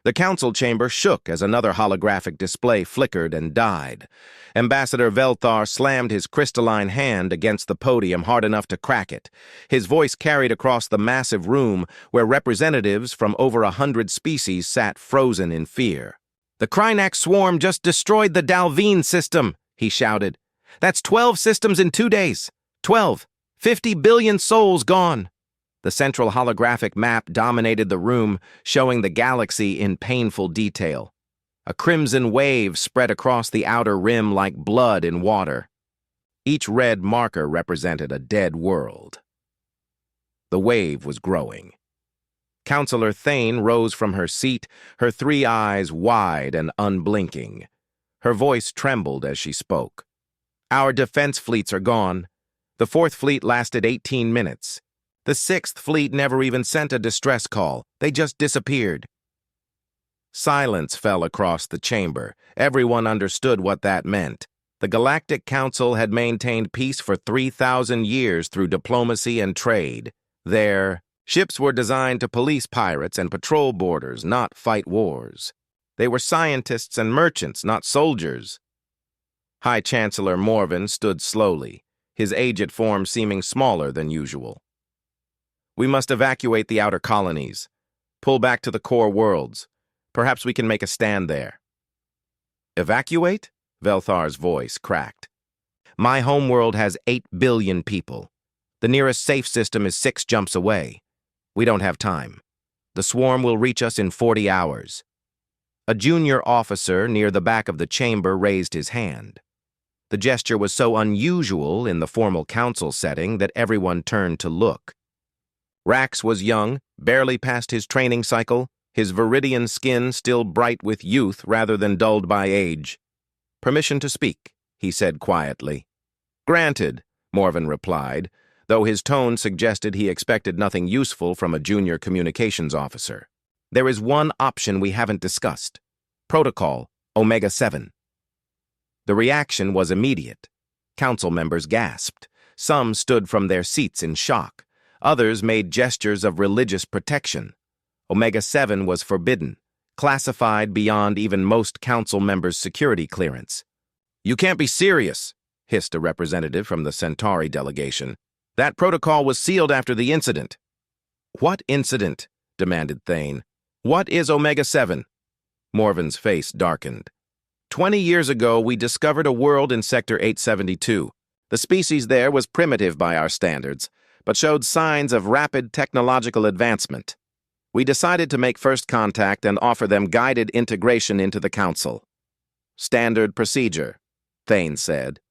The council chamber shook as another holographic display flickered and died. Ambassador Velthar slammed his crystalline hand against the podium hard enough to crack it. His voice carried across the massive room where representatives from over 100 species sat frozen in fear. "The Krynak swarm just destroyed the Dalveen system," he shouted. "That's 12 systems in 2 days. 12. 50 billion souls gone." The central holographic map dominated the room, showing the galaxy in painful detail. A crimson wave spread across the outer rim like blood in water. Each red marker represented a dead world. The wave was growing. Councillor Thane rose from her seat, her 3 eyes wide and unblinking. Her voice trembled as she spoke. "Our defense fleets are gone. The 4th Fleet lasted 18 minutes. The 6th Fleet never even sent a distress call. They just disappeared." Silence fell across the chamber. Everyone understood what that meant. The Galactic Council had maintained peace for 3,000 years through diplomacy and trade. Their ships were designed to police pirates and patrol borders, not fight wars. They were scientists and merchants, not soldiers. High Chancellor Morven stood slowly, his aged form seeming smaller than usual. "We must evacuate the outer colonies. Pull back to the core worlds. Perhaps we can make a stand there." "Evacuate?" Velthar's voice cracked. "My homeworld has 8 billion people. The nearest safe system is 6 jumps away. We don't have time. The swarm will reach us in 40 hours. A junior officer near the back of the chamber raised his hand. The gesture was so unusual in the formal council setting that everyone turned to look. Rax was young, barely past his training cycle, his viridian skin still bright with youth rather than dulled by age. "Permission to speak," he said quietly. "Granted," Morven replied, though his tone suggested he expected nothing useful from a junior communications officer. "There is one option we haven't discussed. Protocol Omega-7. The reaction was immediate. Council members gasped. Some stood from their seats in shock. Others made gestures of religious protection. Omega-7 was forbidden, classified beyond even most council members' security clearance. "You can't be serious," hissed a representative from the Centauri delegation. "That protocol was sealed after the incident." "What incident?" demanded Thane. "What is Omega-7? Morven's face darkened. 20 years ago, we discovered a world in Sector 872. The species there was primitive by our standards, but showed signs of rapid technological advancement. We decided to make first contact and offer them guided integration into the Council. "Standard procedure," Thane said.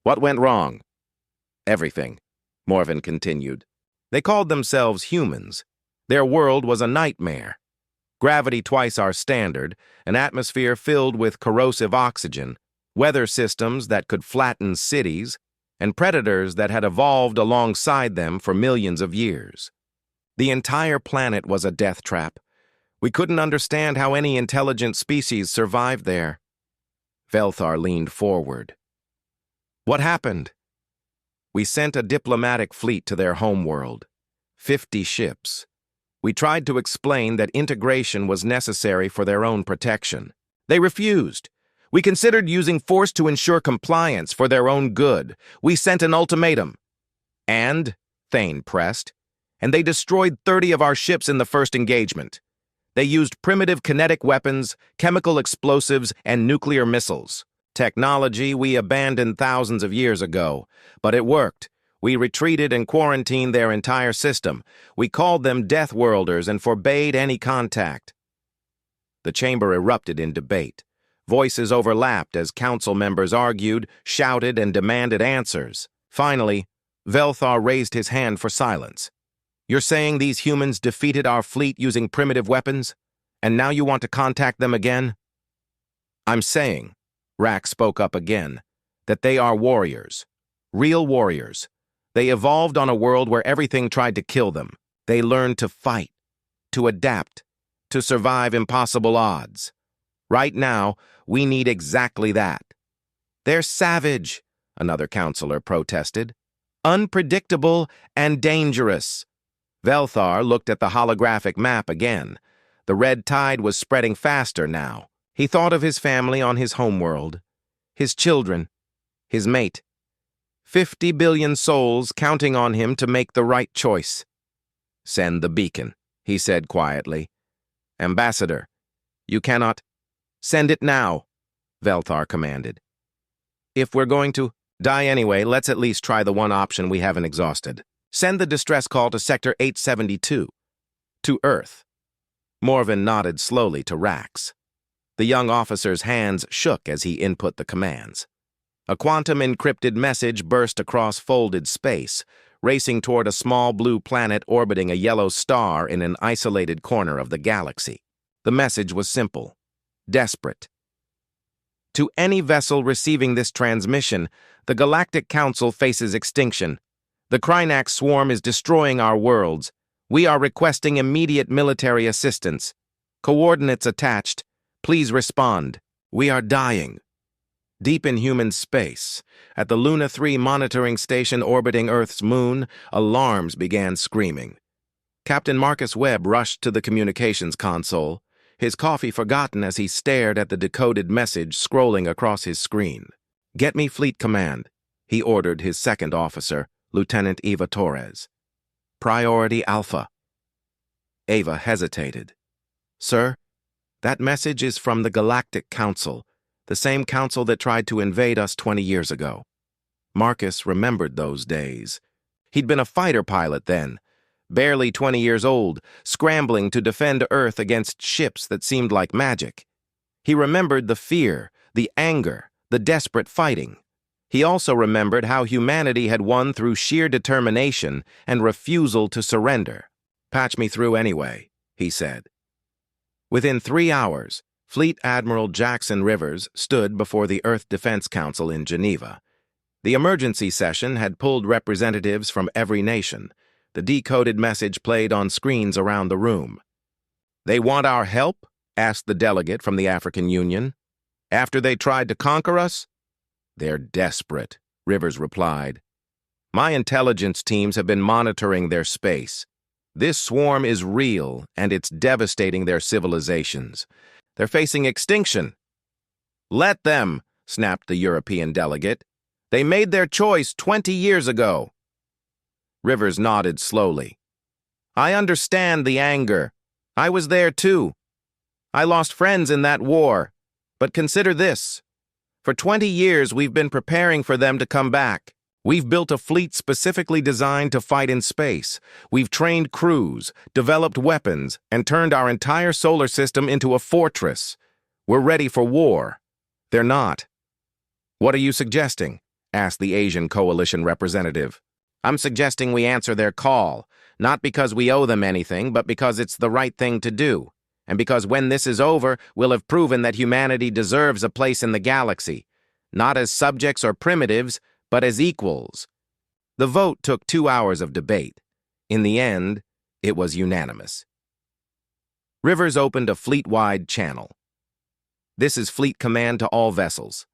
"What went wrong?" "Everything," Morven continued. "They called themselves humans. Their world was a nightmare. Gravity twice our standard, an atmosphere filled with corrosive oxygen, weather systems that could flatten cities, and predators that had evolved alongside them for millions of years. The entire planet was a death trap. We couldn't understand how any intelligent species survived there." Velthar leaned forward. "What happened?" "We sent a diplomatic fleet to their homeworld. 50 ships. We tried to explain that integration was necessary for their own protection. They refused. We considered using force to ensure compliance for their own good. We sent an ultimatum." "And?" Thane pressed. "And they destroyed 30 of our ships in the first engagement. They used primitive kinetic weapons, chemical explosives, and nuclear missiles. Technology we abandoned thousands of years ago. But it worked. We retreated and quarantined their entire system. We called them Deathworlders and forbade any contact." The chamber erupted in debate. Voices overlapped as council members argued, shouted, and demanded answers. Finally, Velthar raised his hand for silence. "You're saying these humans defeated our fleet using primitive weapons, and now you want to contact them again?" "I'm saying," Rax spoke up again, "that they are warriors. Real warriors. They evolved on a world where everything tried to kill them. They learned to fight, to adapt, to survive impossible odds. Right now, we need exactly that." "They're savage," another counselor protested. "Unpredictable and dangerous." Velthar looked at the holographic map again. The red tide was spreading faster now. He thought of his family on his homeworld, his children, his mate. 50 billion souls counting on him to make the right choice. "Send the beacon," he said quietly. "Ambassador, you cannot—" "Send it now," Velthar commanded. "If we're going to die anyway, let's at least try the one option we haven't exhausted. Send the distress call to Sector 872. To Earth." Morven nodded slowly to Rax. The young officer's hands shook as he input the commands. A quantum-encrypted message burst across folded space, racing toward a small blue planet orbiting a yellow star in an isolated corner of the galaxy. The message was simple, desperate. "To any vessel receiving this transmission, the Galactic Council faces extinction. The Krynax swarm is destroying our worlds. We are requesting immediate military assistance. Coordinates attached. Please respond. We are dying." Deep in human space, at the Luna 3 monitoring station orbiting Earth's moon, alarms began screaming. Captain Marcus Webb rushed to the communications console, his coffee forgotten as he stared at the decoded message scrolling across his screen. "Get me Fleet Command," he ordered his second officer, Lieutenant Eva Torres. "Priority Alpha." Eva hesitated. "Sir, that message is from the Galactic Council, the same council that tried to invade us 20 years ago." Marcus remembered those days. He'd been a fighter pilot then, barely 20 years old, scrambling to defend Earth against ships that seemed like magic. He remembered the fear, the anger, the desperate fighting. He also remembered how humanity had won through sheer determination and refusal to surrender. "Patch me through anyway," he said. Within 3 hours, Fleet Admiral Jackson Rivers stood before the Earth Defense Council in Geneva. The emergency session had pulled representatives from every nation. The decoded message played on screens around the room. "They want our help?" asked the delegate from the African Union. "After they tried to conquer us?" "They're desperate," Rivers replied. "My intelligence teams have been monitoring their space. This swarm is real, and it's devastating their civilizations. They're facing extinction." "Let them," snapped the European delegate. "They made their choice 20 years ago." Rivers nodded slowly. "I understand the anger. I was there too. I lost friends in that war. But consider this. For 20 years, we've been preparing for them to come back. We've built a fleet specifically designed to fight in space. We've trained crews, developed weapons, and turned our entire solar system into a fortress. We're ready for war. They're not." "What are you suggesting?" asked the Asian Coalition representative. "I'm suggesting we answer their call, not because we owe them anything, but because it's the right thing to do. And because when this is over, we'll have proven that humanity deserves a place in the galaxy, not as subjects or primitives, but as equals." The vote took 2 hours of debate. In the end, it was unanimous. Rivers opened a fleet-wide channel. "This is Fleet Command to all vessels.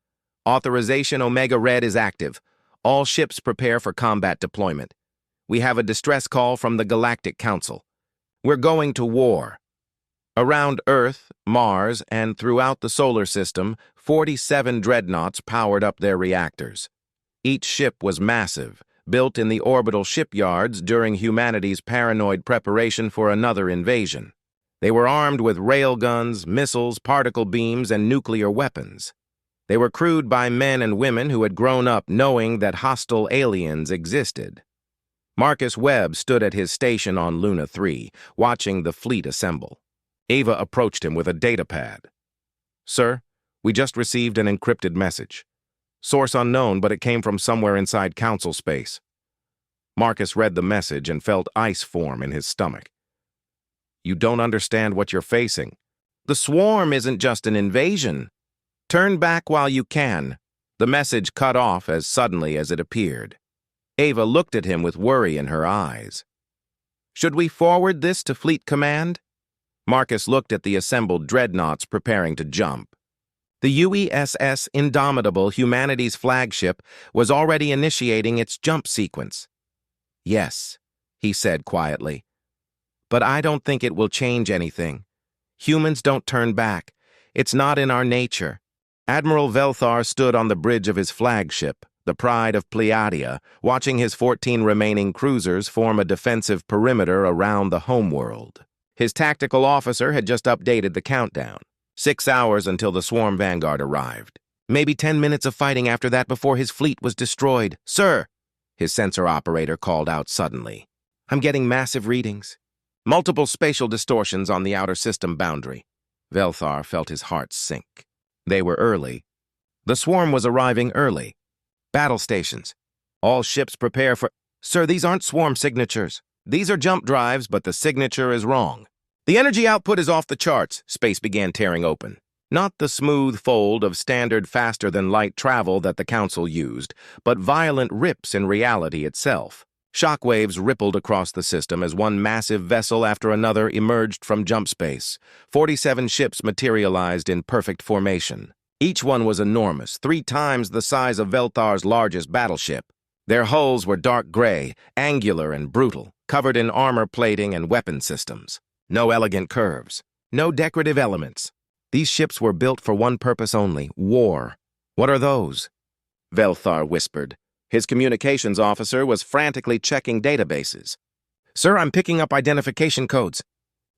Authorization Omega Red is active. All ships prepare for combat deployment. We have a distress call from the Galactic Council. We're going to war." Around Earth, Mars, and throughout the solar system, 47 dreadnoughts powered up their reactors. Each ship was massive, built in the orbital shipyards during humanity's paranoid preparation for another invasion. They were armed with railguns, missiles, particle beams, and nuclear weapons. They were crewed by men and women who had grown up knowing that hostile aliens existed. Marcus Webb stood at his station on Luna 3, watching the fleet assemble. Ava approached him with a datapad. "Sir, we just received an encrypted message. Source unknown, but it came from somewhere inside Council space." Marcus read the message and felt ice form in his stomach. "You don't understand what you're facing. The swarm isn't just an invasion. Turn back while you can." The message cut off as suddenly as it appeared. Ava looked at him with worry in her eyes. "Should we forward this to Fleet Command?" Marcus looked at the assembled dreadnoughts preparing to jump. The UESS Indomitable, humanity's flagship, was already initiating its jump sequence. "Yes," he said quietly. "But I don't think it will change anything. Humans don't turn back. It's not in our nature. Admiral Velthar stood on the bridge of his flagship, the Pride of Pleiadia, watching his 14 remaining cruisers form a defensive perimeter around the homeworld. His tactical officer had just updated the countdown. 6 hours until the swarm vanguard arrived. Maybe 10 minutes of fighting after that before his fleet was destroyed. "Sir," his sensor operator called out suddenly. "I'm getting massive readings. Multiple spatial distortions on the outer system boundary." Velthar felt his heart sink. They were early. The swarm was arriving early. "Battle stations. All ships prepare for—" "Sir, these aren't swarm signatures. These are jump drives, but the signature is wrong. The energy output is off the charts." Space began tearing open. Not the smooth fold of standard faster-than-light travel that the Council used, but violent rips in reality itself. Shockwaves rippled across the system as one massive vessel after another emerged from jump space. 47 ships materialized in perfect formation. Each one was enormous, 3 times the size of Velthar's largest battleship. Their hulls were dark gray, angular and brutal, covered in armor plating and weapon systems. No elegant curves, no decorative elements. These ships were built for one purpose only: war. "What are those?" Velthar whispered. His communications officer was frantically checking databases. "Sir, I'm picking up identification codes."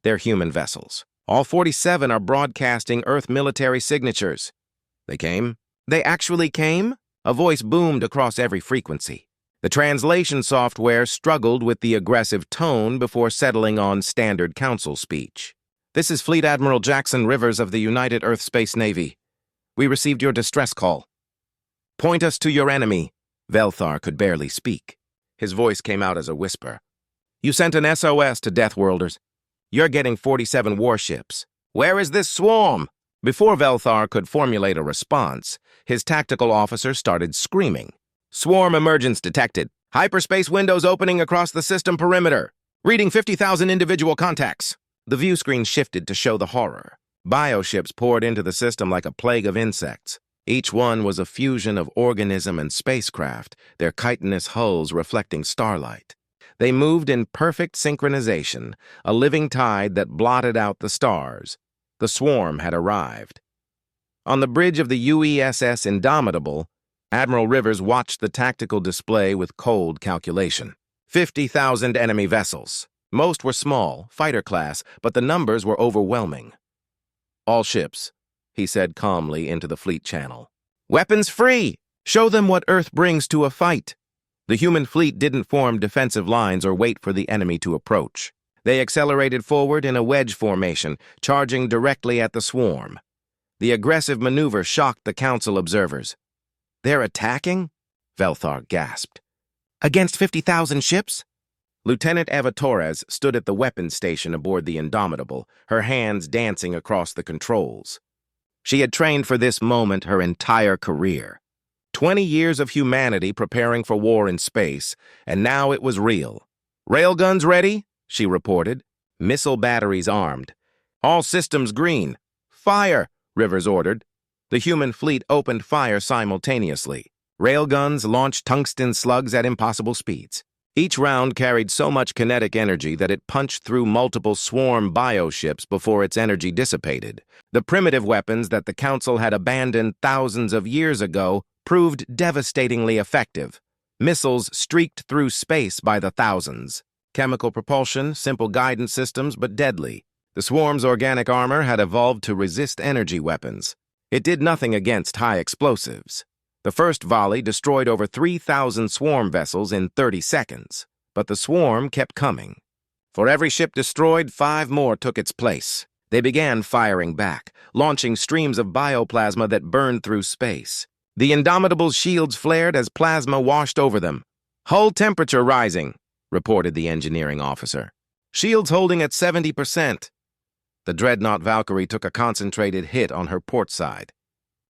"They're human vessels. All 47 are broadcasting Earth military signatures." "They came?" "They actually came?" A voice boomed across every frequency. The translation software struggled with the aggressive tone before settling on standard council speech. "This is Fleet Admiral Jackson Rivers of the United Earth Space Navy. We received your distress call." "Point us to your enemy." Velthar could barely speak. His voice came out as a whisper. "You sent an SOS to Deathworlders. You're getting 47 warships. Where is this swarm?" Before Velthar could formulate a response, his tactical officer started screaming. "Swarm emergence detected. Hyperspace windows opening across the system perimeter. Reading 50,000 individual contacts." The view screen shifted to show the horror. Bioships poured into the system like a plague of insects. Each one was a fusion of organism and spacecraft, their chitinous hulls reflecting starlight. They moved in perfect synchronization, a living tide that blotted out the stars. The swarm had arrived. On the bridge of the UESS Indomitable, Admiral Rivers watched the tactical display with cold calculation. 50,000 enemy vessels. Most were small, fighter class, but the numbers were overwhelming. "All ships," he said calmly into the fleet channel. "Weapons free! Show them what Earth brings to a fight." The human fleet didn't form defensive lines or wait for the enemy to approach. They accelerated forward in a wedge formation, charging directly at the swarm. The aggressive maneuver shocked the Council observers. "They're attacking?" Velthar gasped. "Against 50,000 ships?" Lieutenant Eva Torres stood at the weapons station aboard the Indomitable, her hands dancing across the controls. She had trained for this moment her entire career. 20 years of humanity preparing for war in space, and now it was real. "Railguns ready," she reported. "Missile batteries armed. All systems green." "Fire," Rivers ordered. The human fleet opened fire simultaneously. Railguns launched tungsten slugs at impossible speeds. Each round carried so much kinetic energy that it punched through multiple swarm bioships before its energy dissipated. The primitive weapons that the Council had abandoned thousands of years ago proved devastatingly effective. Missiles streaked through space by the thousands. Chemical propulsion, simple guidance systems, but deadly. The swarm's organic armor had evolved to resist energy weapons. It did nothing against high explosives. The first volley destroyed over 3,000 swarm vessels in 30 seconds, but the swarm kept coming. For every ship destroyed, 5 more took its place. They began firing back, launching streams of bioplasma that burned through space. The Indomitable's shields flared as plasma washed over them. "Hull temperature rising," reported the engineering officer. "Shields holding at 70%. The Dreadnought Valkyrie took a concentrated hit on her port side.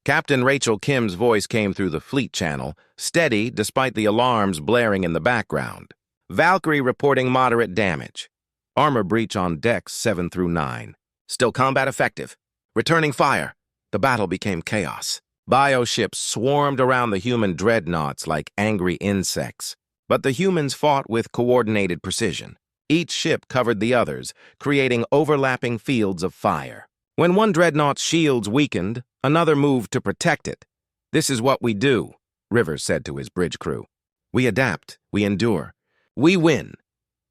Captain Rachel Kim's voice came through the fleet channel, steady despite the alarms blaring in the background. "Valkyrie reporting moderate damage. Armor breach on decks 7 through 9. Still combat effective. Returning fire." The battle became chaos. Bioships swarmed around the human dreadnoughts like angry insects. But the humans fought with coordinated precision. Each ship covered the others, creating overlapping fields of fire. When one dreadnought's shields weakened, another moved to protect it. "This is what we do," Rivers said to his bridge crew. "We adapt, we endure, we win."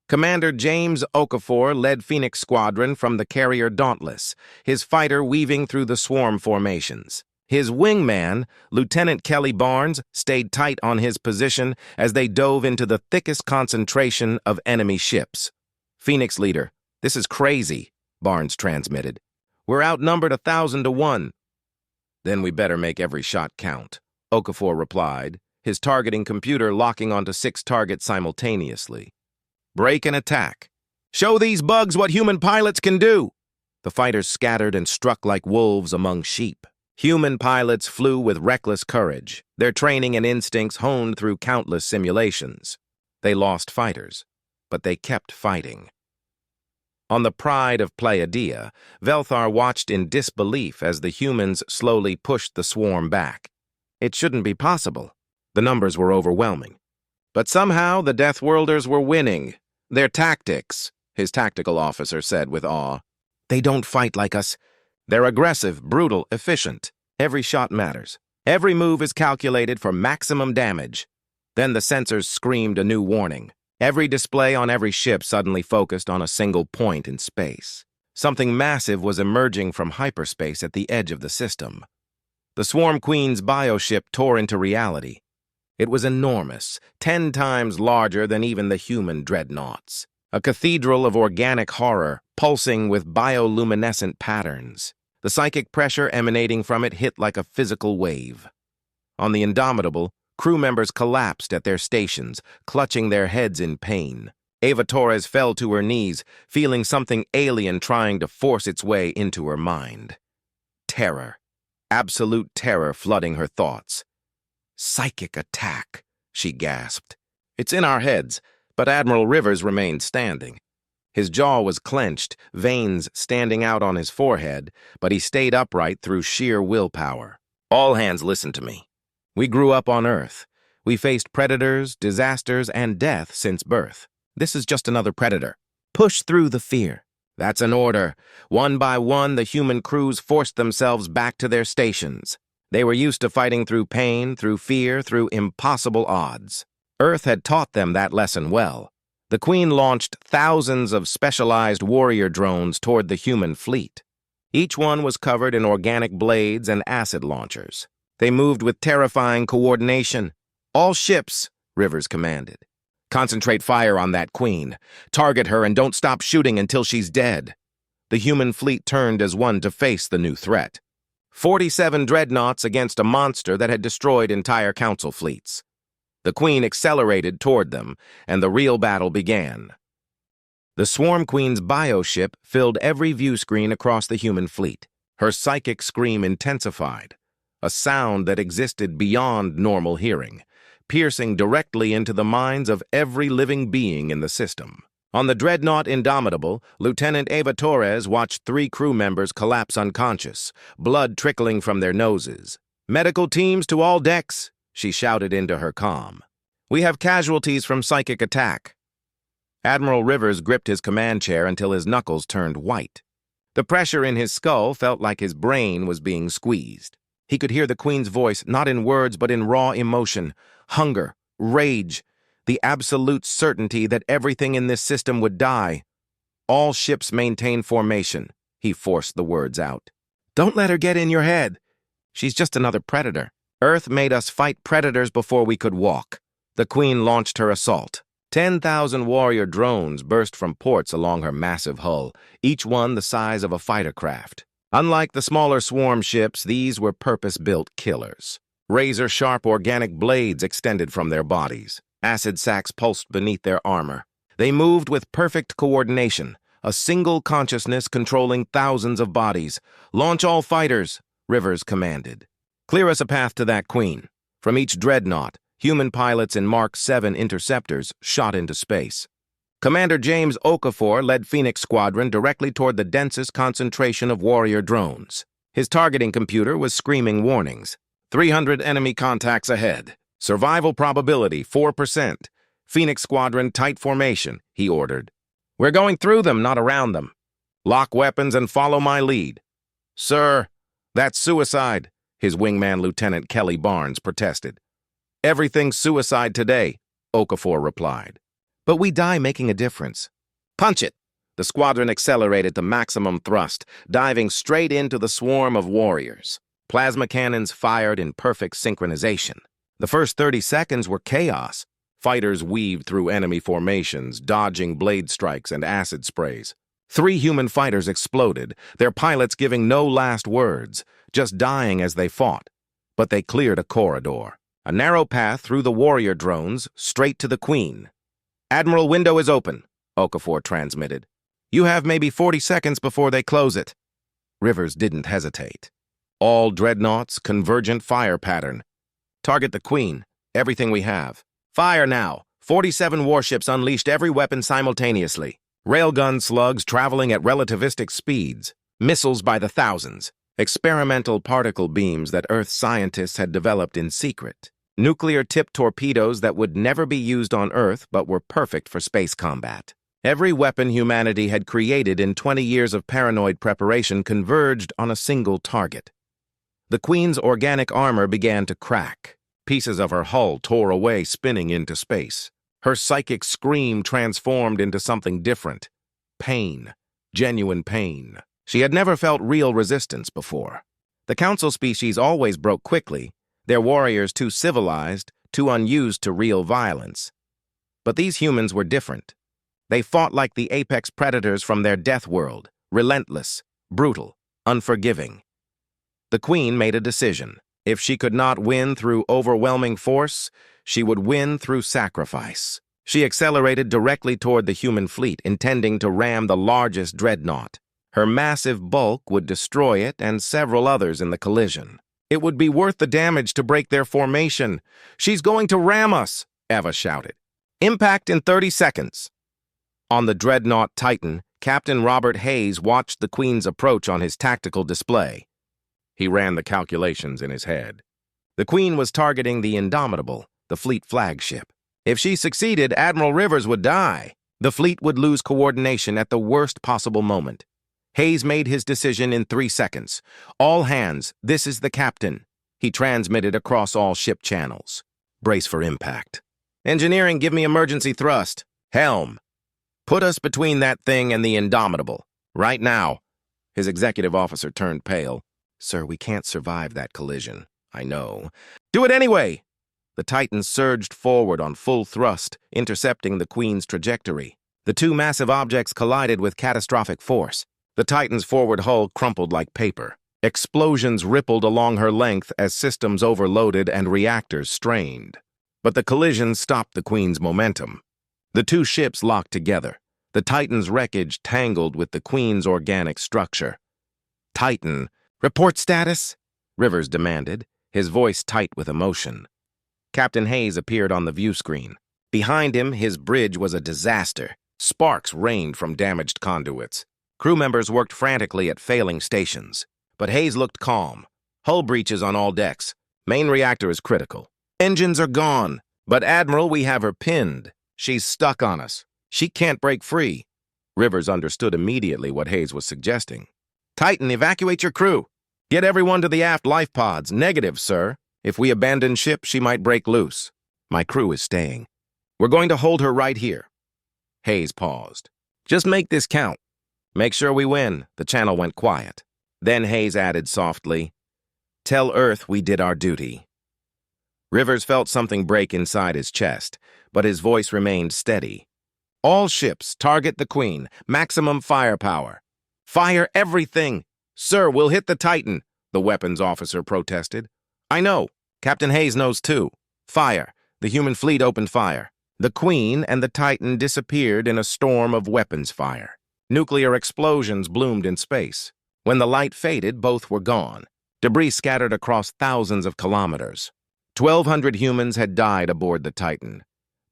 Commander James Okafor led Phoenix Squadron from the carrier Dauntless, his fighter weaving through the swarm formations. His wingman, Lieutenant Kelly Barnes, stayed tight on his position as they dove into the thickest concentration of enemy ships. "Phoenix leader, this is crazy," Barnes transmitted. "We're outnumbered 1,000 to 1. "Then we better make every shot count," Okafor replied, his targeting computer locking onto 6 targets simultaneously. "Break and attack. Show these bugs what human pilots can do." The fighters scattered and struck like wolves among sheep. Human pilots flew with reckless courage, their training and instincts honed through countless simulations. They lost fighters, but they kept fighting. On the Pride of Pleiadea, Velthar watched in disbelief as the humans slowly pushed the swarm back. It shouldn't be possible. The numbers were overwhelming. But somehow the Deathworlders were winning. "Their tactics," his tactical officer said with awe. "They don't fight like us. They're aggressive, brutal, efficient. Every shot matters. Every move is calculated for maximum damage." Then the sensors screamed a new warning. Every display on every ship suddenly focused on a single point in space. Something massive was emerging from hyperspace at the edge of the system. The Swarm Queen's bioship tore into reality. It was enormous, 10 times larger than even the human dreadnoughts. A cathedral of organic horror, pulsing with bioluminescent patterns. The psychic pressure emanating from it hit like a physical wave. On the Indomitable, crew members collapsed at their stations, clutching their heads in pain. Ava Torres fell to her knees, feeling something alien trying to force its way into her mind. Terror. Absolute terror flooding her thoughts. "Psychic attack," she gasped. "It's in our heads," but Admiral Rivers remained standing. His jaw was clenched, veins standing out on his forehead, but he stayed upright through sheer willpower. "All hands listen to me. We grew up on Earth. We faced predators, disasters, and death since birth. This is just another predator. Push through the fear." That's an order. One by one, the human crews forced themselves back to their stations. They were used to fighting through pain, through fear, through impossible odds. Earth had taught them that lesson well. The Queen launched thousands of specialized warrior drones toward the human fleet. Each one was covered in organic blades and acid launchers. They moved with terrifying coordination. "All ships," Rivers commanded. "Concentrate fire on that Queen. Target her and don't stop shooting until she's dead." The human fleet turned as one to face the new threat. 47 dreadnoughts against a monster that had destroyed entire council fleets. The Queen accelerated toward them, and the real battle began. The Swarm Queen's bioship filled every view screen across the human fleet. Her psychic scream intensified, a sound that existed beyond normal hearing, piercing directly into the minds of every living being in the system. On the Dreadnought Indomitable, Lieutenant Ava Torres watched 3 crew members collapse unconscious, blood trickling from their noses. "Medical teams to all decks," she shouted into her comm. "We have casualties from psychic attack." Admiral Rivers gripped his command chair until his knuckles turned white. The pressure in his skull felt like his brain was being squeezed. He could hear the Queen's voice, not in words but in raw emotion, hunger, rage, the absolute certainty that everything in this system would die. "All ships maintain formation," he forced the words out. "Don't let her get in your head. She's just another predator. Earth made us fight predators before we could walk." The Queen launched her assault. 10,000 warrior drones burst from ports along her massive hull, each one the size of a fighter craft. Unlike the smaller swarm ships, these were purpose-built killers. Razor-sharp organic blades extended from their bodies. Acid sacs pulsed beneath their armor. They moved with perfect coordination, a single consciousness controlling thousands of bodies. "Launch all fighters," Rivers commanded. "Clear us a path to that Queen." From each dreadnought, human pilots in Mark 7 interceptors shot into space. Commander James Okafor led Phoenix Squadron directly toward the densest concentration of warrior drones. His targeting computer was screaming warnings. 300 enemy contacts ahead. Survival probability 4%. Phoenix Squadron tight formation, he ordered. We're going through them, not around them. Lock weapons and follow my lead. Sir, that's suicide, his wingman Lieutenant Kelly Barnes protested. Everything's suicide today, Okafor replied. But we die making a difference. Punch it! The squadron accelerated to maximum thrust, diving straight into the swarm of warriors. Plasma cannons fired in perfect synchronization. The first 30 seconds were chaos. Fighters weaved through enemy formations, dodging blade strikes and acid sprays. 3 human fighters exploded, their pilots giving no last words, just dying as they fought. But they cleared a corridor, a narrow path through the warrior drones, straight to the Queen. Admiral, window is open, Okafor transmitted. You have maybe 40 seconds before they close it. Rivers didn't hesitate. All Dreadnoughts, convergent fire pattern. Target the Queen, everything we have. Fire now! 47 warships unleashed every weapon simultaneously. Railgun slugs traveling at relativistic speeds. Missiles by the thousands. Experimental particle beams that Earth scientists had developed in secret. Nuclear-tipped torpedoes that would never be used on Earth but were perfect for space combat. Every weapon humanity had created in 20 years of paranoid preparation converged on a single target. The Queen's organic armor began to crack. Pieces of her hull tore away, spinning into space. Her psychic scream transformed into something different. Pain. Genuine pain. She had never felt real resistance before. The Council species always broke quickly, their warriors too civilized, too unused to real violence. But these humans were different. They fought like the apex predators from their death world, relentless, brutal, unforgiving. The Queen made a decision. If she could not win through overwhelming force, she would win through sacrifice. She accelerated directly toward the human fleet, intending to ram the largest dreadnought. Her massive bulk would destroy it and several others in the collision. It would be worth the damage to break their formation. She's going to ram us, Eva shouted. Impact in 30 seconds. On the dreadnought Titan, Captain Robert Hayes watched the Queen's approach on his tactical display. He ran the calculations in his head. The Queen was targeting the Indomitable, the fleet flagship. If she succeeded, Admiral Rivers would die. The fleet would lose coordination at the worst possible moment. Hayes made his decision in 3 seconds. All hands, this is the captain. He transmitted across all ship channels. Brace for impact. Engineering, give me emergency thrust. Helm. Put us between that thing and the Indomitable. Right now. His executive officer turned pale. Sir, we can't survive that collision. I know. Do it anyway! The Titan surged forward on full thrust, intercepting the Queen's trajectory. The 2 massive objects collided with catastrophic force. The Titan's forward hull crumpled like paper. Explosions rippled along her length as systems overloaded and reactors strained. But the collision stopped the Queen's momentum. The 2 ships locked together. The Titan's wreckage tangled with the Queen's organic structure. Titan, report status? Rivers demanded, his voice tight with emotion. Captain Hayes appeared on the view screen. Behind him, his bridge was a disaster. Sparks rained from damaged conduits. Crew members worked frantically at failing stations. But Hayes looked calm. Hull breaches on all decks. Main reactor is critical. Engines are gone. But Admiral, we have her pinned. She's stuck on us. She can't break free. Rivers understood immediately what Hayes was suggesting. Titan, evacuate your crew. Get everyone to the aft life pods. Negative, sir. If we abandon ship, she might break loose. My crew is staying. We're going to hold her right here. Hayes paused. Just make this count. Make sure we win. The channel went quiet. Then Hayes added softly, Tell Earth we did our duty. Rivers felt something break inside his chest, but his voice remained steady. All ships, target the Queen. Maximum firepower. Fire everything. Sir, we'll hit the Titan, the weapons officer protested. I know. Captain Hayes knows too. Fire. The human fleet opened fire. The Queen and the Titan disappeared in a storm of weapons fire. Nuclear explosions bloomed in space. When the light faded, both were gone. Debris scattered across thousands of kilometers. 1,200 humans had died aboard the Titan,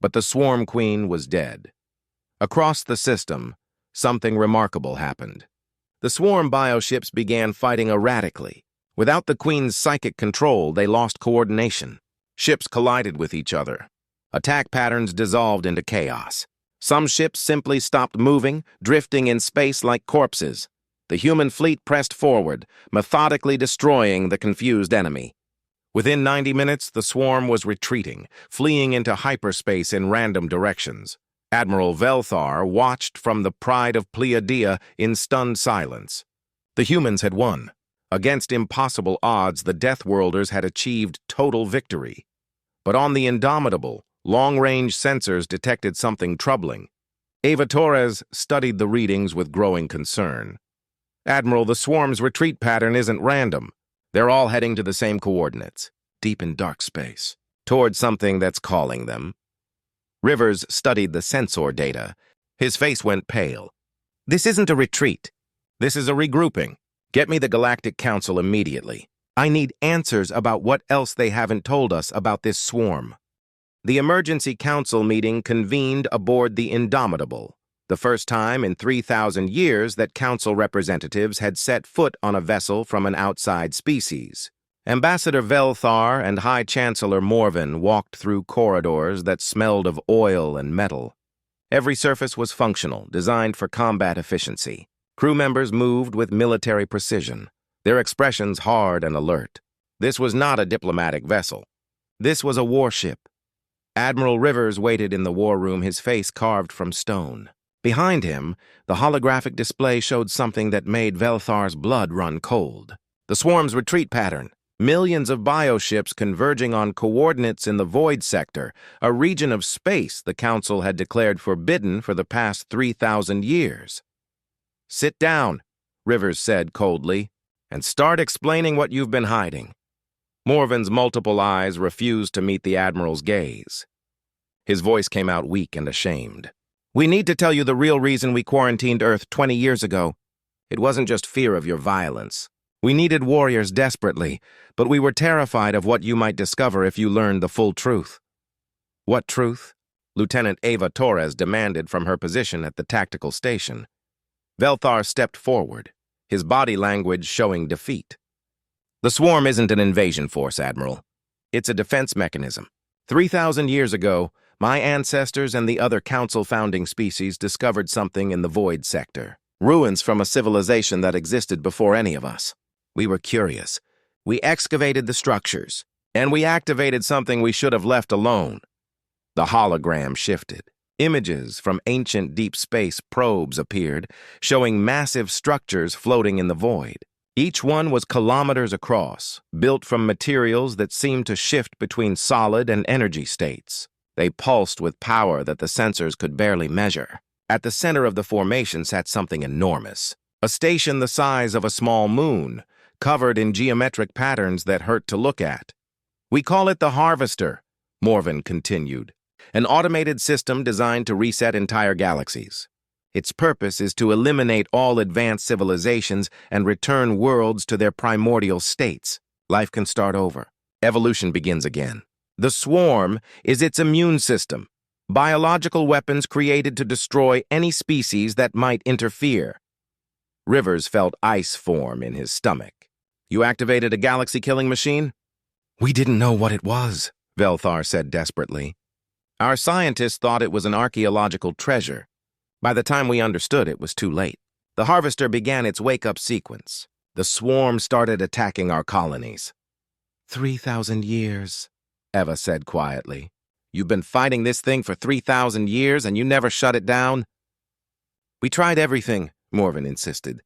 but the Swarm Queen was dead. Across the system, something remarkable happened. The Swarm bioships began fighting erratically. Without the Queen's psychic control, they lost coordination. Ships collided with each other. Attack patterns dissolved into chaos. Some ships simply stopped moving, drifting in space like corpses. The human fleet pressed forward, methodically destroying the confused enemy. Within 90 minutes, the swarm was retreating, fleeing into hyperspace in random directions. Admiral Velthar watched from the Pride of Pleiadea in stunned silence. The humans had won. Against impossible odds, the Deathworlders had achieved total victory. But on the Indomitable, long-range sensors detected something troubling. Eva Torres studied the readings with growing concern. Admiral, the swarm's retreat pattern isn't random. They're all heading to the same coordinates, deep in dark space, towards something that's calling them. Rivers studied the sensor data. His face went pale. This isn't a retreat. This is a regrouping. Get me the Galactic Council immediately. I need answers about what else they haven't told us about this swarm. The emergency council meeting convened aboard the Indomitable, the first time in 3,000 years that council representatives had set foot on a vessel from an outside species. Ambassador Velthar and High Chancellor Morven walked through corridors that smelled of oil and metal. Every surface was functional, designed for combat efficiency. Crew members moved with military precision, their expressions hard and alert. This was not a diplomatic vessel. This was a warship. Admiral Rivers waited in the war room, his face carved from stone. Behind him, the holographic display showed something that made Velthar's blood run cold. The swarm's retreat pattern. Millions of bioships converging on coordinates in the void sector, a region of space the Council had declared forbidden for the past 3,000 years. Sit down, Rivers said coldly, and start explaining what you've been hiding. Morven's multiple eyes refused to meet the Admiral's gaze. His voice came out weak and ashamed. We need to tell you the real reason we quarantined Earth 20 years ago. It wasn't just fear of your violence. We needed warriors desperately, but we were terrified of what you might discover if you learned the full truth. What truth? Lieutenant Eva Torres demanded from her position at the tactical station. Velthar stepped forward, his body language showing defeat. The swarm isn't an invasion force, Admiral. It's a defense mechanism. 3,000 years ago, my ancestors and the other Council founding species discovered something in the void sector. Ruins from a civilization that existed before any of us. We were curious. We excavated the structures, and we activated something we should have left alone. The hologram shifted. Images from ancient deep space probes appeared, showing massive structures floating in the void. Each one was kilometers across, built from materials that seemed to shift between solid and energy states. They pulsed with power that the sensors could barely measure. At the center of the formation sat something enormous, a station the size of a small moon, covered in geometric patterns that hurt to look at. We call it the Harvester, Morven continued, an automated system designed to reset entire galaxies. Its purpose is to eliminate all advanced civilizations and return worlds to their primordial states. Life can start over. Evolution begins again. The swarm is its immune system, biological weapons created to destroy any species that might interfere. Rivers felt ice form in his stomach. You activated a galaxy-killing machine? We didn't know what it was, Velthar said desperately. Our scientists thought it was an archaeological treasure. By the time we understood, it was too late. The Harvester began its wake-up sequence. The swarm started attacking our colonies. 3,000 years, Eva said quietly. You've been fighting this thing for 3,000 years and you never shut it down? We tried everything, Morven insisted.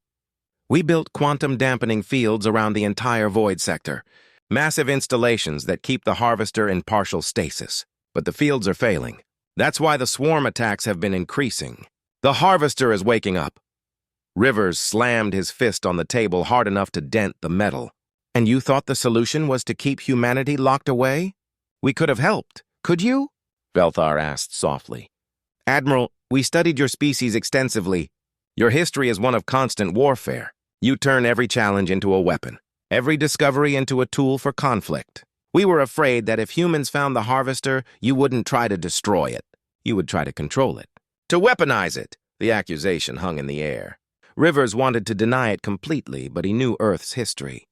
We built quantum-dampening fields around the entire void sector, massive installations that keep the Harvester in partial stasis. But the fields are failing. That's why the swarm attacks have been increasing. The Harvester is waking up. Rivers slammed his fist on the table hard enough to dent the metal. And you thought the solution was to keep humanity locked away? We could have helped, could you? Velthar asked softly. Admiral, we studied your species extensively. Your history is one of constant warfare. You turn every challenge into a weapon, every discovery into a tool for conflict. We were afraid that if humans found the Harvester, you wouldn't try to destroy it. You would try to control it. To weaponize it, the accusation hung in the air. Rivers wanted to deny it completely, but he knew Earth's history.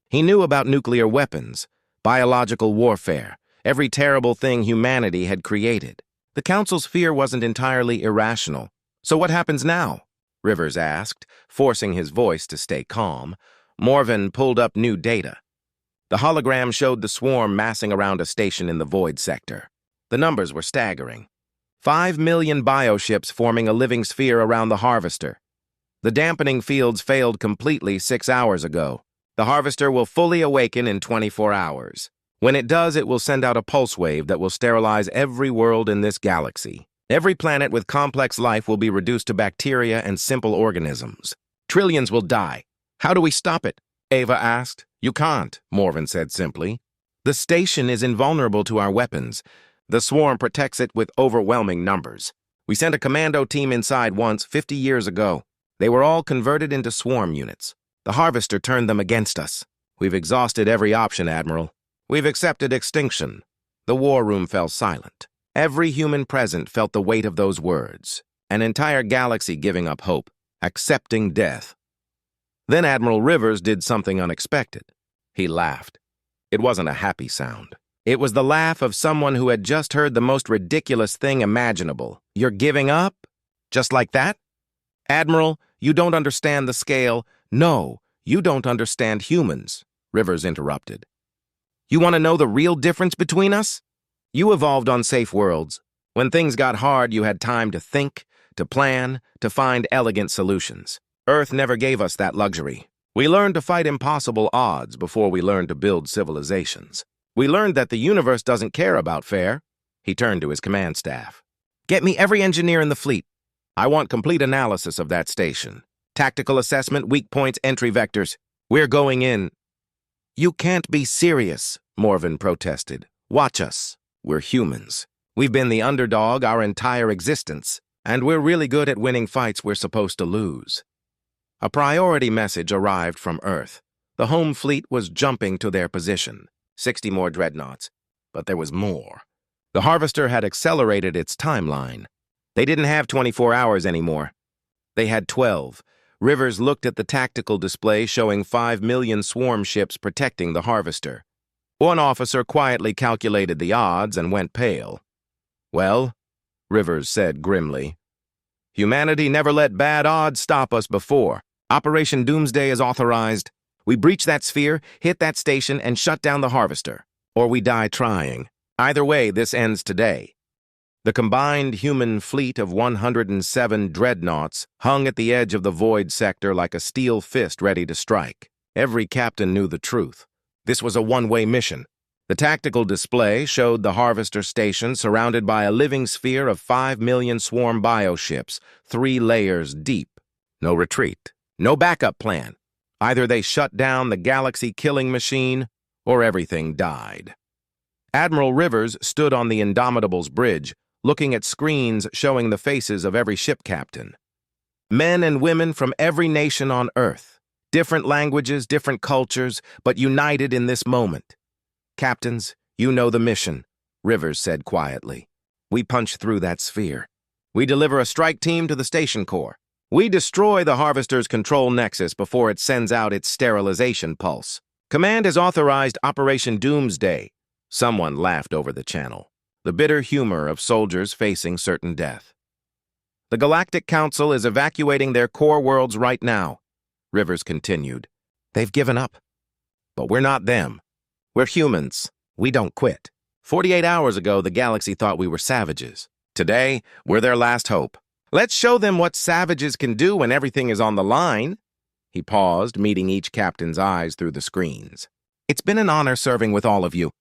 He knew about nuclear weapons, biological warfare, every terrible thing humanity had created. The Council's fear wasn't entirely irrational. So what happens now? Rivers asked, forcing his voice to stay calm. Morven pulled up new data. The hologram showed the swarm massing around a station in the void sector. The numbers were staggering. 5 million bioships forming a living sphere around the Harvester. The dampening fields failed completely 6 hours ago. The Harvester will fully awaken in 24 hours. When it does, it will send out a pulse wave that will sterilize every world in this galaxy. Every planet with complex life will be reduced to bacteria and simple organisms. Trillions will die. How do we stop it? Ava asked. You can't, Morven said simply. The station is invulnerable to our weapons. The swarm protects it with overwhelming numbers. We sent a commando team inside once, 50 years ago. They were all converted into swarm units. The Harvester turned them against us. We've exhausted every option, Admiral. We've accepted extinction. The war room fell silent. Every human present felt the weight of those words. An entire galaxy giving up hope, accepting death. Then Admiral Rivers did something unexpected. He laughed. It wasn't a happy sound. It was the laugh of someone who had just heard the most ridiculous thing imaginable. You're giving up? Just like that? Admiral, you don't understand the scale. No, you don't understand humans, Rivers interrupted. You want to know the real difference between us? You evolved on safe worlds. When things got hard, you had time to think, to plan, to find elegant solutions. Earth never gave us that luxury. We learned to fight impossible odds before we learned to build civilizations. We learned that the universe doesn't care about fair. He turned to his command staff. Get me every engineer in the fleet. I want complete analysis of that station. Tactical assessment, weak points, entry vectors. We're going in. You can't be serious, Morven protested. Watch us. We're humans. We've been the underdog our entire existence, and we're really good at winning fights we're supposed to lose. A priority message arrived from Earth. The home fleet was jumping to their position. 60 more Dreadnoughts. But there was more. The Harvester had accelerated its timeline. They didn't have 24 hours anymore. They had 12. Rivers looked at the tactical display showing 5 million swarm ships protecting the Harvester. One officer quietly calculated the odds and went pale. Well, Rivers said grimly, humanity never let bad odds stop us before. Operation Doomsday is authorized. We breach that sphere, hit that station, and shut down the Harvester. Or we die trying. Either way, this ends today. The combined human fleet of 107 Dreadnoughts hung at the edge of the void sector like a steel fist ready to strike. Every captain knew the truth. This was a one-way mission. The tactical display showed the Harvester station surrounded by a living sphere of 5 million swarm bioships, 3 layers deep. No retreat. No backup plan. Either they shut down the galaxy-killing machine, or everything died. Admiral Rivers stood on the Indomitable's bridge, looking at screens showing the faces of every ship captain. Men and women from every nation on Earth. Different languages, different cultures, but united in this moment. Captains, you know the mission, Rivers said quietly. We punch through that sphere. We deliver a strike team to the station core. We destroy the Harvester's control nexus before it sends out its sterilization pulse. Command has authorized Operation Doomsday. Someone laughed over the channel. The bitter humor of soldiers facing certain death. The Galactic Council is evacuating their core worlds right now, Rivers continued. They've given up. But we're not them. We're humans. We don't quit. 48 hours ago, the galaxy thought we were savages. Today, we're their last hope. Let's show them what savages can do when everything is on the line. He paused, meeting each captain's eyes through the screens. It's been an honor serving with all of you.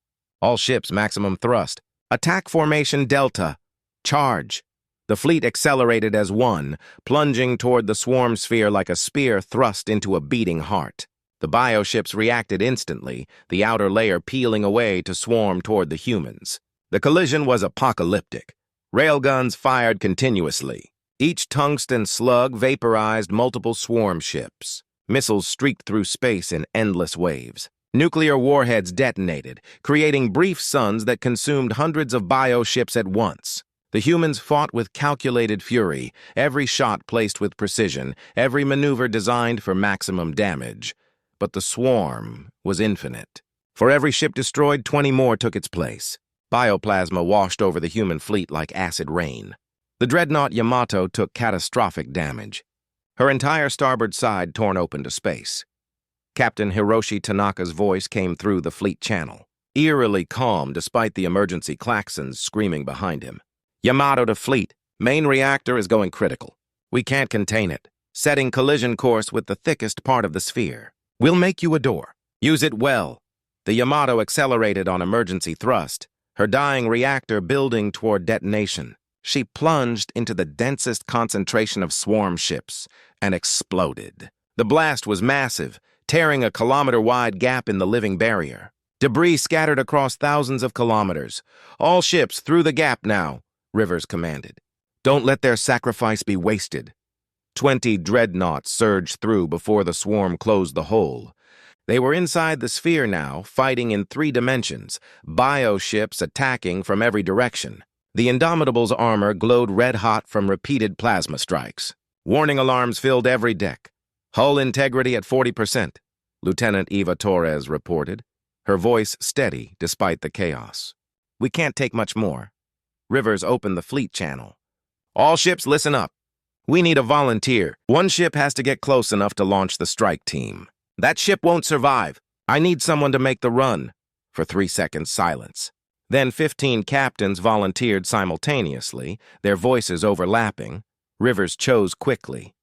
All ships maximum thrust. Attack formation Delta. Charge. The fleet accelerated as one, plunging toward the swarm sphere like a spear thrust into a beating heart. The bioships reacted instantly, the outer layer peeling away to swarm toward the humans. The collision was apocalyptic. Railguns fired continuously. Each tungsten slug vaporized multiple swarm ships. Missiles streaked through space in endless waves. Nuclear warheads detonated, creating brief suns that consumed hundreds of bioships at once. The humans fought with calculated fury, every shot placed with precision, every maneuver designed for maximum damage. But the swarm was infinite. For every ship destroyed, 20 more took its place. Bioplasma washed over the human fleet like acid rain. The dreadnought Yamato took catastrophic damage. Her entire starboard side torn open to space. Captain Hiroshi Tanaka's voice came through the fleet channel, eerily calm despite the emergency klaxons screaming behind him. Yamato to fleet. Main reactor is going critical. We can't contain it. Setting collision course with the thickest part of the sphere. We'll make you a door. Use it well. The Yamato accelerated on emergency thrust, her dying reactor building toward detonation. She plunged into the densest concentration of swarm ships and exploded. The blast was massive, tearing a kilometer-wide gap in the living barrier. Debris scattered across thousands of kilometers. All ships through the gap now, Rivers commanded. Don't let their sacrifice be wasted. 20 dreadnoughts surged through before the swarm closed the hole. They were inside the sphere now, fighting in 3 dimensions, bioships attacking from every direction. The Indomitable's armor glowed red-hot from repeated plasma strikes. Warning alarms filled every deck. Hull integrity at 40%, Lieutenant Eva Torres reported, her voice steady despite the chaos. We can't take much more. Rivers opened the fleet channel. All ships listen up. We need a volunteer. One ship has to get close enough to launch the strike team. That ship won't survive. I need someone to make the run. For 3 seconds, silence. Then 15 captains volunteered simultaneously, their voices overlapping. Rivers chose quickly.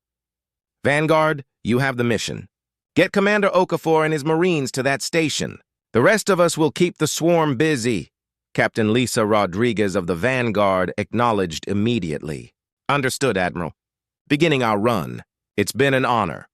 Vanguard, you have the mission. Get Commander Okafor and his Marines to that station. The rest of us will keep the swarm busy. Captain Lisa Rodriguez of the Vanguard acknowledged immediately. Understood, Admiral. Beginning our run. It's been an honor.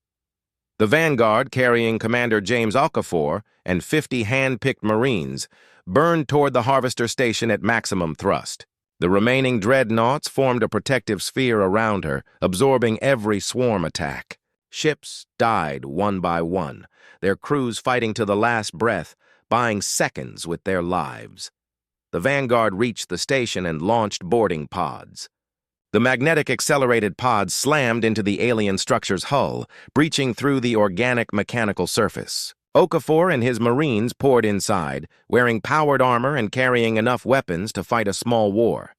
The Vanguard, carrying Commander James Okafor and 50 hand-picked Marines, burned toward the Harvester Station at maximum thrust. The remaining dreadnoughts formed a protective sphere around her, absorbing every swarm attack. Ships died one by one, their crews fighting to the last breath, buying seconds with their lives. The Vanguard reached the station and launched boarding pods. The magnetic accelerated pods slammed into the alien structure's hull, breaching through the organic mechanical surface. Okafor and his Marines poured inside, wearing powered armor and carrying enough weapons to fight a small war.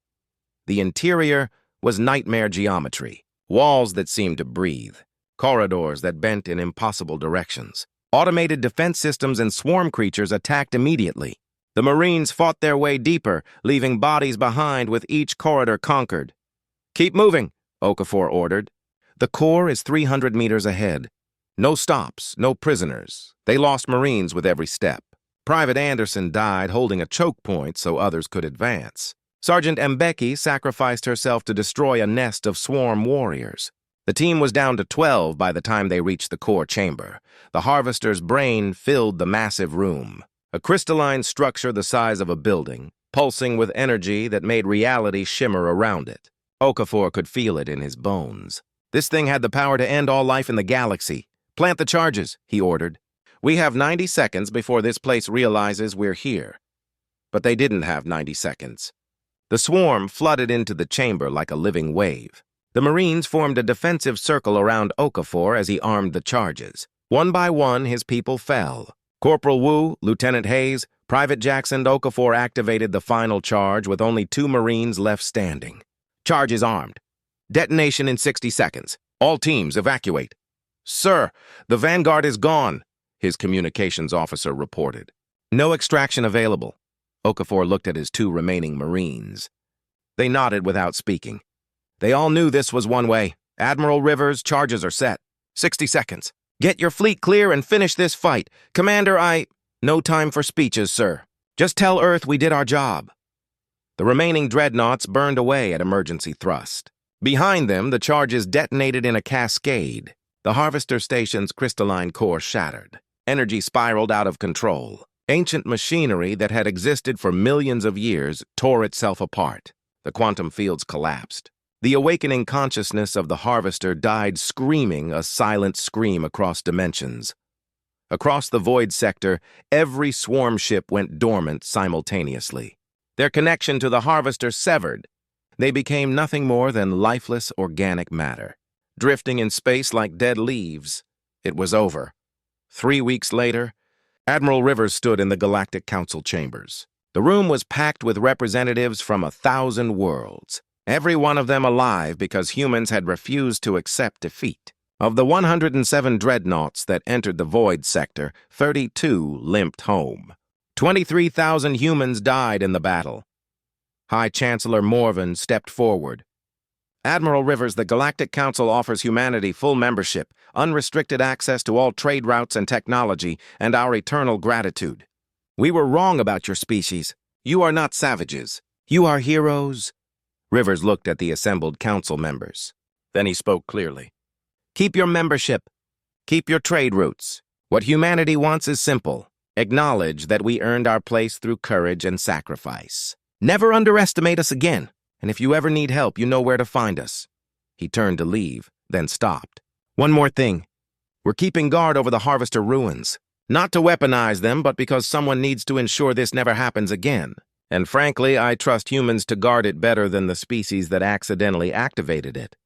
The interior was nightmare geometry, walls that seemed to breathe, corridors that bent in impossible directions. Automated defense systems and swarm creatures attacked immediately. The Marines fought their way deeper, leaving bodies behind with each corridor conquered. Keep moving, Okafor ordered. The core is 300 meters ahead. No stops, no prisoners. They lost Marines with every step. Private Anderson died holding a choke point so others could advance. Sergeant Mbeki sacrificed herself to destroy a nest of swarm warriors. The team was down to 12 by the time they reached the core chamber. The Harvester's brain filled the massive room. A crystalline structure the size of a building, pulsing with energy that made reality shimmer around it. Okafor could feel it in his bones. This thing had the power to end all life in the galaxy. Plant the charges, he ordered. We have 90 seconds before this place realizes we're here. But they didn't have 90 seconds. The swarm flooded into the chamber like a living wave. The Marines formed a defensive circle around Okafor as he armed the charges. One by one, his people fell. Corporal Wu, Lieutenant Hayes, Private Jackson Okafor activated the final charge with only 2 Marines left standing. Charge is armed. Detonation in 60 seconds. All teams evacuate. Sir, the Vanguard is gone, his communications officer reported. No extraction available. Okafor looked at his 2 remaining Marines. They nodded without speaking. They all knew this was one way. Admiral Rivers, charges are set. 60 seconds. Get your fleet clear and finish this fight. Commander, No time for speeches, sir. Just tell Earth we did our job. The remaining dreadnoughts burned away at emergency thrust. Behind them, the charges detonated in a cascade. The Harvester Station's crystalline core shattered. Energy spiraled out of control. Ancient machinery that had existed for millions of years tore itself apart. The quantum fields collapsed. The awakening consciousness of the Harvester died screaming a silent scream across dimensions. Across the void sector, every swarm ship went dormant simultaneously. Their connection to the Harvester severed. They became nothing more than lifeless organic matter, drifting in space like dead leaves. It was over. 3 weeks later, Admiral Rivers stood in the Galactic Council chambers. The room was packed with representatives from 1,000 worlds, every one of them alive because humans had refused to accept defeat. Of the 107 dreadnoughts that entered the Void sector, 32 limped home. 23,000 humans died in the battle. High Chancellor Morven stepped forward. Admiral Rivers, the Galactic Council offers humanity full membership, unrestricted access to all trade routes and technology, and our eternal gratitude. We were wrong about your species. You are not savages. You are heroes. Rivers looked at the assembled council members. Then he spoke clearly. Keep your membership. Keep your trade routes. What humanity wants is simple. Acknowledge that we earned our place through courage and sacrifice. Never underestimate us again, and if you ever need help, you know where to find us. He turned to leave, then stopped. One more thing. We're keeping guard over the Harvester ruins. Not to weaponize them, but because someone needs to ensure this never happens again. And frankly, I trust humans to guard it better than the species that accidentally activated it.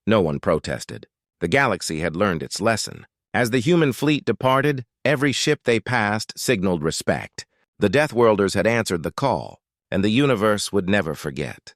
No one protested. The galaxy had learned its lesson. As the human fleet departed, every ship they passed signaled respect. The Deathworlders had answered the call, and the universe would never forget.